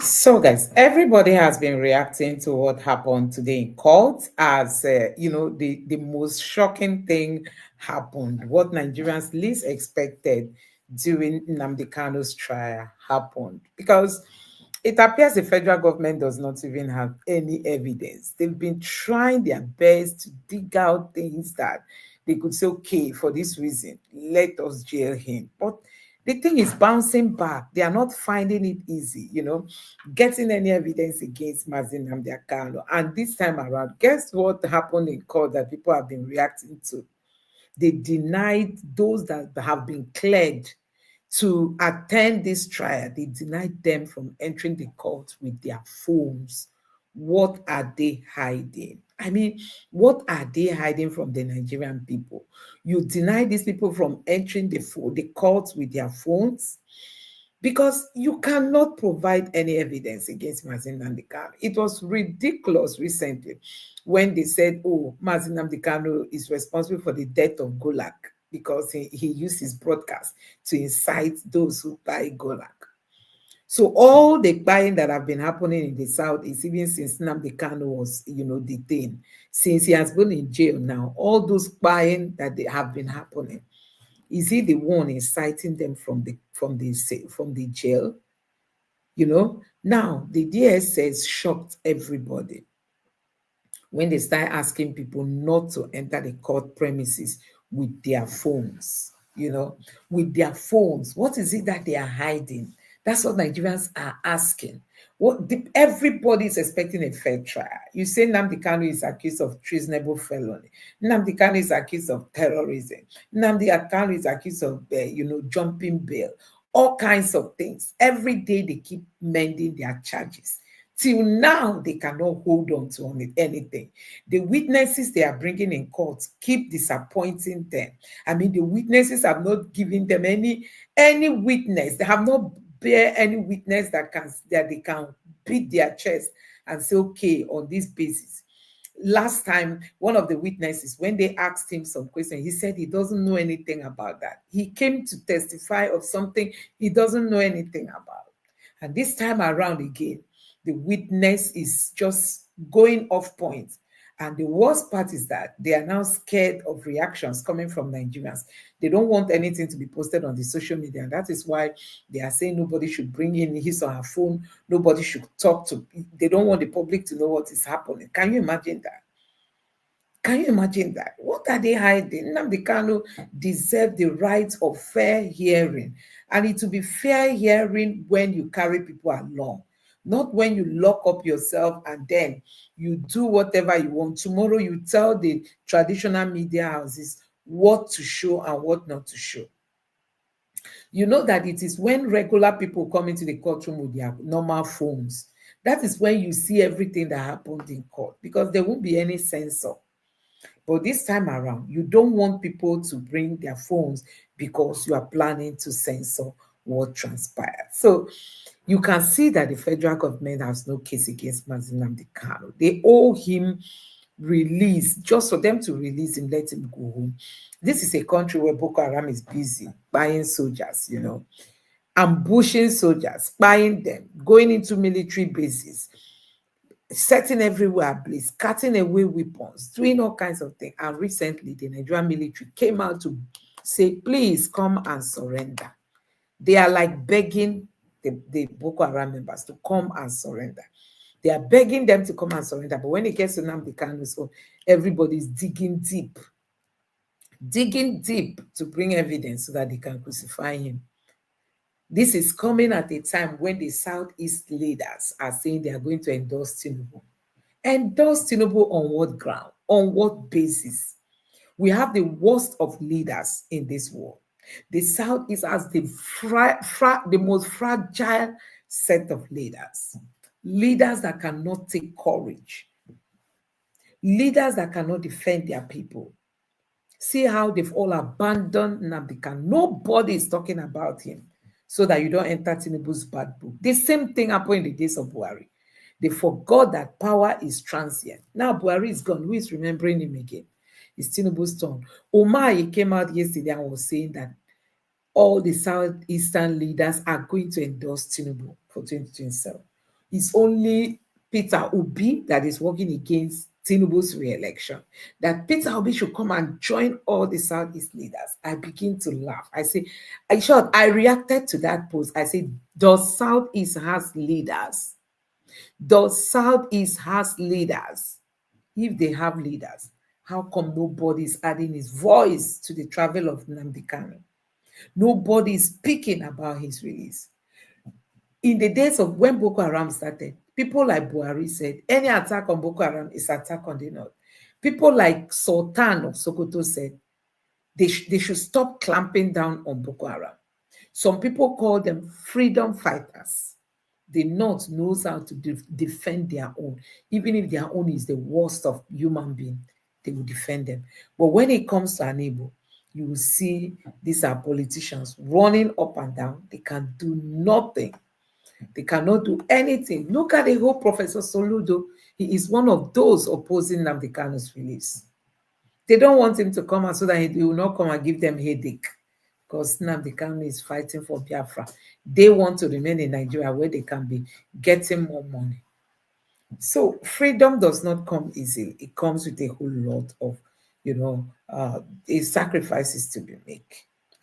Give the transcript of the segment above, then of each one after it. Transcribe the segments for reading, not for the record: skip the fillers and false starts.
So, guys, everybody has been reacting to what happened today in court as, the most shocking thing happened. What Nigerians least expected during Nnamdi Kanu's trial happened. Because it appears the federal government does not even have any evidence. They've been trying their best to dig out things that they could say, okay, for this reason, let us jail him. But the thing is bouncing back. They are not finding it easy, getting any evidence against Mazi Nnamdi Kanu. And this time around, guess what happened in court that people have been reacting to? They denied those that have been cleared to attend this trial. They denied them from entering the court with their phones. What are they hiding? I mean, what are they hiding from the Nigerian people? You deny these people from entering the court with their phones because you cannot provide any evidence against Mazi Nnamdi Kanu. It was ridiculous recently when they said, oh, Mazi Nnamdi Kanu is responsible for the death of Golak because he used his broadcast to incite those who buy Golak. So all the buying that have been happening in the South is even since Nnamdi Kanu was, detained, since he has been in jail now, all those buying that they have been happening. Is he the one inciting them from the jail? Now the DSS shocked everybody when they start asking people not to enter the court premises with their phones, with their phones. What is it that they are hiding? That's what Nigerians are asking. Everybody is expecting a fair trial. You say Nnamdi Kanu is accused of treasonable felony. Nnamdi Kanu is accused of terrorism. Nnamdi Kanu is accused of, jumping bail. All kinds of things. Every day they keep mending their charges. Till now, they cannot hold on to anything. The witnesses they are bringing in court keep disappointing them. I mean, the witnesses have not given them any witness. They have not bear any witness that they can beat their chest and say, okay, on this basis. Last time, one of the witnesses, when they asked him some question, he said he doesn't know anything about that. He came to testify of something he doesn't know anything about. And this time around again, the witness is just going off point. And the worst part is that they are now scared of reactions coming from Nigerians. They don't want anything to be posted on the social media. And that is why they are saying nobody should bring in his or her phone. Nobody should talk to. They don't want the public to know what is happening. Can you imagine that? Can you imagine that? What are they hiding? Nnamdi Kanu deserves the right of fair hearing. And it will be fair hearing when you carry people along, not when you lock up yourself and then you do whatever you want. Tomorrow you tell the traditional media houses what to show and what not to show. You know that it is when regular people come into the courtroom with their normal phones, that is when you see everything that happened in court, because there won't be any censor. But this time around, you don't want people to bring their phones because you are planning to censor what transpired. So you can see that the federal government has no case against Mazi Nnamdi Kanu. They owe him release, just for them to release him, let him go home. This is a country where Boko Haram is busy buying soldiers, ambushing soldiers, buying them, going into military bases, setting everywhere ablaze, cutting away weapons, doing all kinds of things. And recently, the Nigerian military came out to say, please come and surrender. They are like begging the Boko Haram members to come and surrender. They are begging them to come and surrender. But when it gets to Nnamdi Kanu's own, everybody's digging deep to bring evidence so that they can crucify him. This is coming at a time when the Southeast leaders are saying they are going to endorse Tinubu. Endorse Tinubu on what ground? On what basis? We have the worst of leaders in this world. The Southeast has the most fragile set of leaders. Leaders that cannot take courage. Leaders that cannot defend their people. See how they've all abandoned Nnamdi Kanu. Nobody is talking about him so that you don't enter Tinubu's bad book. The same thing happened in the days of Buhari. They forgot that power is transient. Now Buhari is gone. Who is remembering him again? It's Tinubu's turn. He came out yesterday and was saying that all the Southeastern leaders are going to endorse Tinubu for 2027. It's only Peter Obi that is working against Tinubu's re-election. That Peter Obi should come and join all the Southeast leaders. I begin to laugh. I say, in short, I reacted to that post. I said, does Southeast has leaders? Does Southeast has leaders? If they have leaders, how come nobody is adding his voice to the travel of Nnamdi Kanu? Nobody is speaking about his release. In the days of when Boko Haram started, people like Buhari said, any attack on Boko Haram is attack on the North. People like Sultan of Sokoto said, they should stop clamping down on Boko Haram. Some people call them freedom fighters. The North knows how to defend their own. Even if their own is the worst of human being, they will defend them. But when it comes to Igbo, you will see these are politicians running up and down. They can do nothing. They cannot do anything. Look at the whole Professor Soludo. He is one of those opposing Nnamdi Kanu's release. They don't want him to come out so that he will not come and give them headache, because Nnamdi Kanu is fighting for Biafra. They want to remain in Nigeria where they can be getting more money. So freedom does not come easily. It comes with a whole lot of, sacrifices to be made.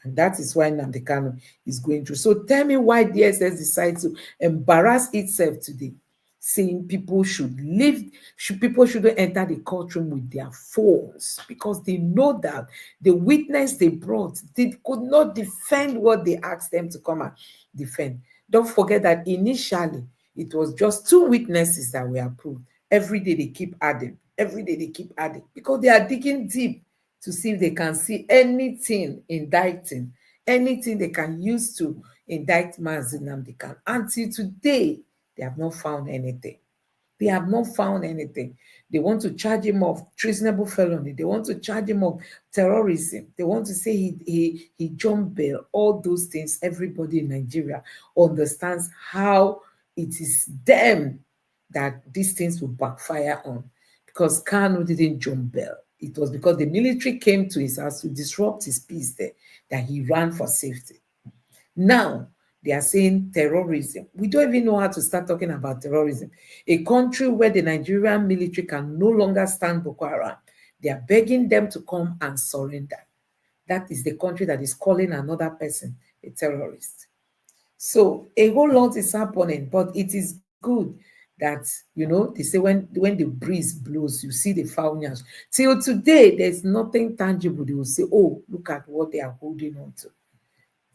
And that is why Nnamdi Kanu is going through. So tell me why DSS decides to embarrass itself today, saying people should leave, people shouldn't enter the courtroom with their phones, because they know that the witness they brought, they could not defend what they asked them to come and defend. Don't forget that initially it was just 2 witnesses that were approved. Every day they keep adding. Every day they keep adding, because they are digging deep to see if they can see anything indicting, anything they can use to indict Mazi Nnamdi Kanu. Until today, they have not found anything. They have not found anything. They want to charge him of treasonable felony. They want to charge him of terrorism. They want to say he jumped bail. All those things, everybody in Nigeria understands how it is them that these things will backfire on. Because Kanu didn't jump bail. It was because the military came to his house to disrupt his peace there that he ran for safety. Now, they are saying terrorism. We don't even know how to start talking about terrorism. A country where the Nigerian military can no longer stand Boko Haram, they are begging them to come and surrender. That is the country that is calling another person a terrorist. So a whole lot is happening, but it is good that, they say when the breeze blows, you see the foulness. Till today, there's nothing tangible. They will say, oh, look at what they are holding on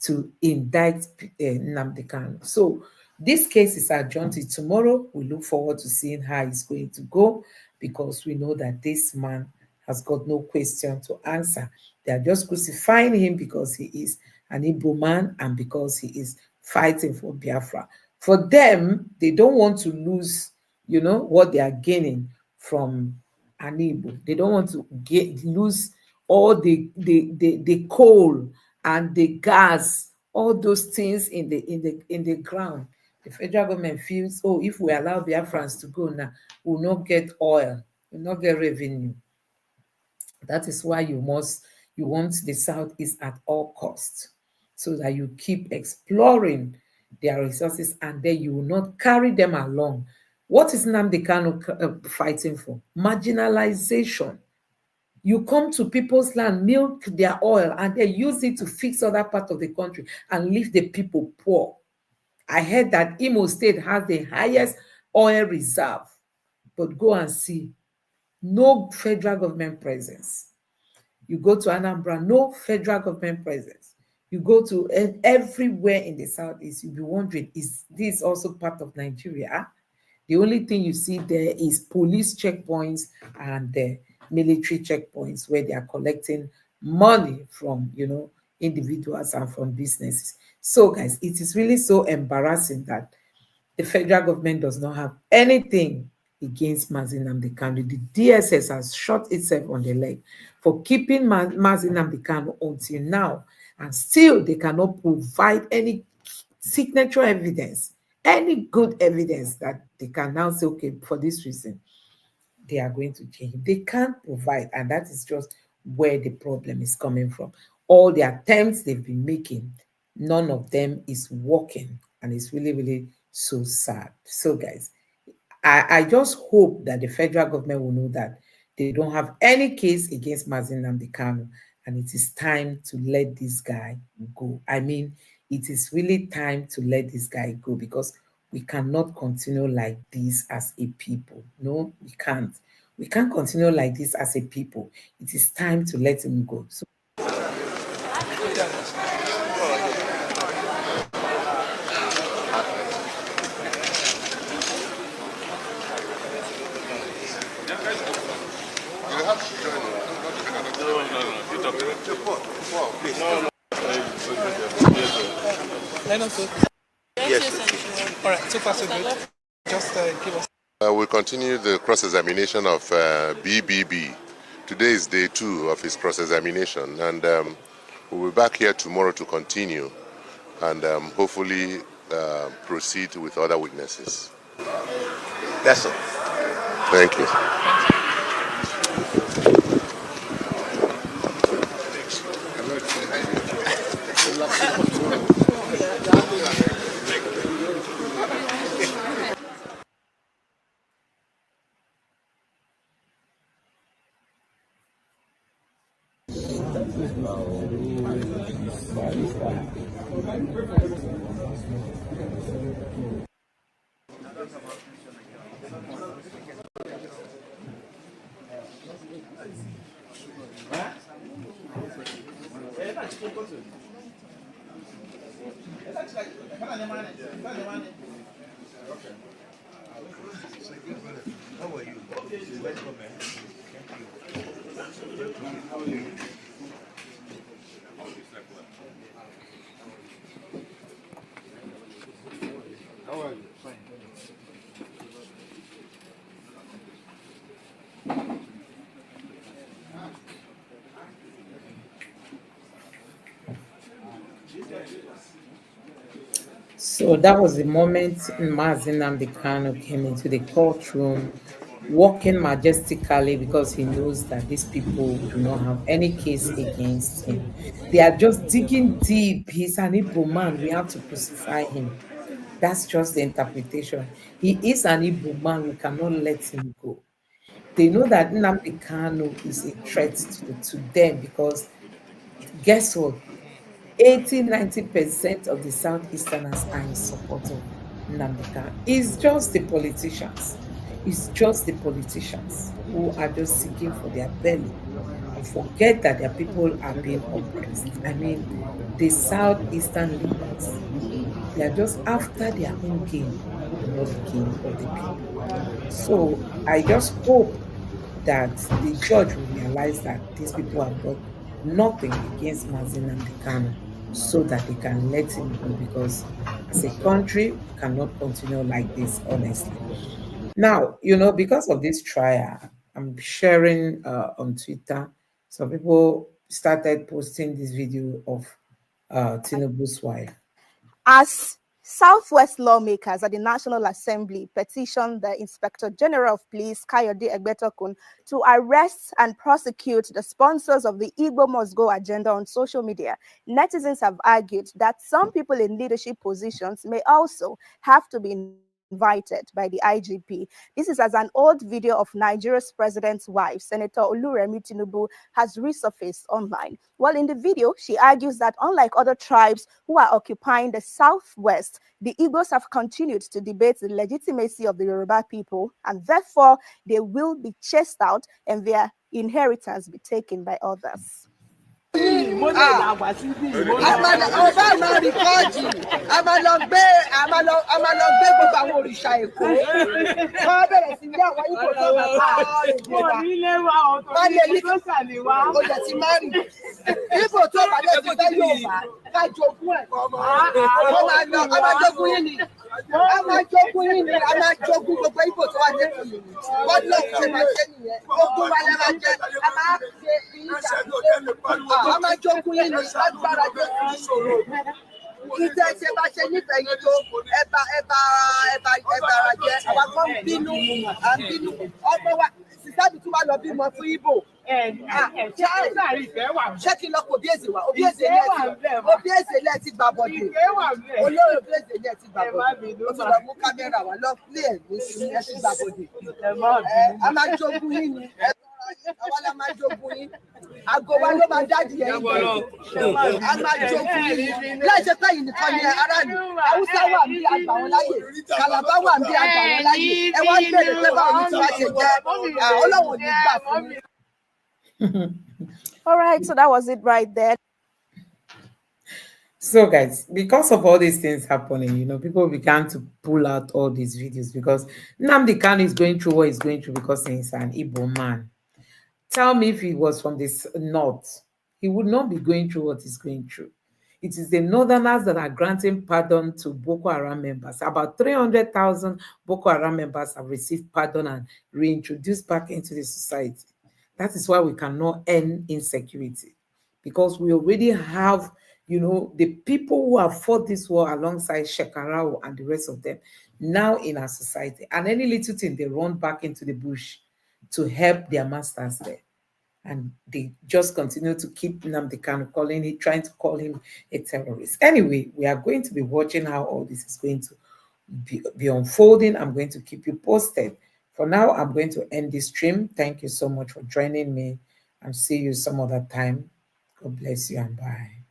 to indict Nnamdi Kanu. So this case is adjourned till tomorrow. We look forward to seeing how it's going to go, because we know that this man has got no question to answer. They are just crucifying him because he is an Igbo man and because he is fighting for Biafra. For them, they don't want to lose, what they are gaining from an Igbo. They don't want to lose all the coal and the gas, all those things in the ground. The federal government feels, oh, if we allow Biafrans to go now, we'll not get oil, we'll not get revenue. That is why you want the Southeast at all costs, so that you keep exploring their resources and then you will not carry them along. What is Nnamdi Kanu fighting for? Marginalization. You come to people's land, milk their oil, and they use it to fix other parts of the country and leave the people poor. I heard that Imo State has the highest oil reserve, but go and see. No federal government presence. You go to Anambra, no federal government presence. You go to everywhere in the Southeast, you'll be wondering, is this also part of Nigeria? The only thing you see there is police checkpoints and the military checkpoints where they are collecting money from, individuals and from businesses. So, guys, it is really so embarrassing that the federal government does not have anything against Mazi Nnamdi Kanu. The DSS has shot itself on the leg for keeping Mazi Nnamdi Kanu until now, and still they cannot provide any signature evidence, any good evidence that they can now say, okay, for this reason, they are going to change him. They can't provide, and that is just where the problem is coming from. All the attempts they've been making, none of them is working, and it's really, really so sad. So, guys, I just hope that the federal government will know that they don't have any case against Mazi Nnamdi Kanu, and it is time to let this guy go. I mean, it is really time to let this guy go, because we cannot continue like this as a people. No, we can't. We can't continue like this as a people. It is time to let him go. So Yes. All right, so far so good. Just give us. We'll continue the cross-examination of BBB. Today is day 2 of his cross-examination, and we'll be back here tomorrow to continue and hopefully proceed with other witnesses. That's all. Thank you. How are you? Welcome, man. How are you? How are you? Fine. So that was the moment Mazi Nnamdi Kanu came into the courtroom, walking majestically, because he knows that these people do not have any case against him. They are just digging deep. He's an Igbo man. We have to crucify him. That's just the interpretation. He is an Igbo man. We cannot let him go. They know that Nnamdi Kanu is a threat to them, because guess what? 80-90% of the Southeasterners are in support of Nnamdi Kanu. It's just the politicians. It's just the politicians who are just seeking for their belly and forget that their people are being oppressed. I mean, the Southeastern leaders, they are just after their own gain and not the gain of the people. So I just hope that the judge will realize that these people have got nothing against Mazi Nnamdi Kanu, so that they can let him go, because as a country, we cannot continue like this, honestly. Now, because of this trial, I'm sharing on Twitter, some people started posting this video of Tinubu's wife. As Southwest lawmakers at the National Assembly petitioned the Inspector General of Police, Kayode Egbetokun, to arrest and prosecute the sponsors of the Igbo Must Go agenda on social media, netizens have argued that some people in leadership positions may also have to be invited by the IGP. This is as an old video of Nigeria's president's wife, Senator Oluremi Tinubu, has resurfaced online. Well, in the video, she argues that unlike other tribes who are occupying the Southwest, the Igbos have continued to debate the legitimacy of the Yoruba people, and therefore they will be chased out and their inheritance be taken by others. ọba máa rìkọ́ọ̀dì a máa lọ gbé gbogbo àwọn òrìṣà èkó wọ́n bẹ̀rẹ̀ sí ní àwọn ipò tó bá bá wọ́n lè ní ọjà tí máa rìn ipò tó bá lè fi fẹ́ yóò bá ká jogún ẹ̀ a máa jogún yín ni a máa jogún gbogbo ipò tó wà lẹ́kọ̀ọ́ yìí wọ́n lọ ṣe máa ṣe nìyẹn ogún wa lẹ́ máa jẹ a máa ṣe ìyíjà a máa jogún yín ni lágbára jogún ìṣòro ìtẹ́ ṣe bá ṣe nífẹ̀ẹ́ yín tó ẹ̀bà ara jẹ àwọn kan bínú ọmọ wa sísáàbì tí wàá lọ bímọ fún Ìgbò ṣé kí n lọ kó Obieze wá Obieze lẹ ti gbà bọ̀dé olórí Obieze lẹ ti gbà bọ̀dé ó ti lọ mú kámẹ́rà wá lọ pílé ẹ̀ ní sí ẹ ti gbà bọ̀dé a máa jogún yín ni àwa la máa jogún yín àgọ́ wa ló máa dájú yẹn a máa jogún yín láìsẹ pé yìí nìkan ni aráàlú Haúsá wà bí àgbà wọn láyè Kàlàbá wà bí àgbà wọn láyè ẹ wá ń bèrè pé báwo ni tí wàá ṣe jẹ Ọlọ́run ní gbà fún mi. All right, so that was it right there. So guys, because of all these things happening, people began to pull out all these videos because Nnamdi Kanu is going through what he's going through because he's an Igbo man. Tell me if he was from this north, he would not be going through what he's going through. It is the northerners that are granting pardon to Boko Haram members. About 300,000 Boko Haram members have received pardon and reintroduced back into the society. That is why we cannot end insecurity, because we already have, the people who have fought this war alongside Shekarau and the rest of them now in our society. And any little thing, they run back into the bush to help their masters there. And they just continue to keep Nnamdi Kanu trying to call him a terrorist. Anyway, we are going to be watching how all this is going to be unfolding. I'm going to keep you posted. For now, I'm going to end this stream. Thank you so much for joining me, and see you some other time. God bless you and bye.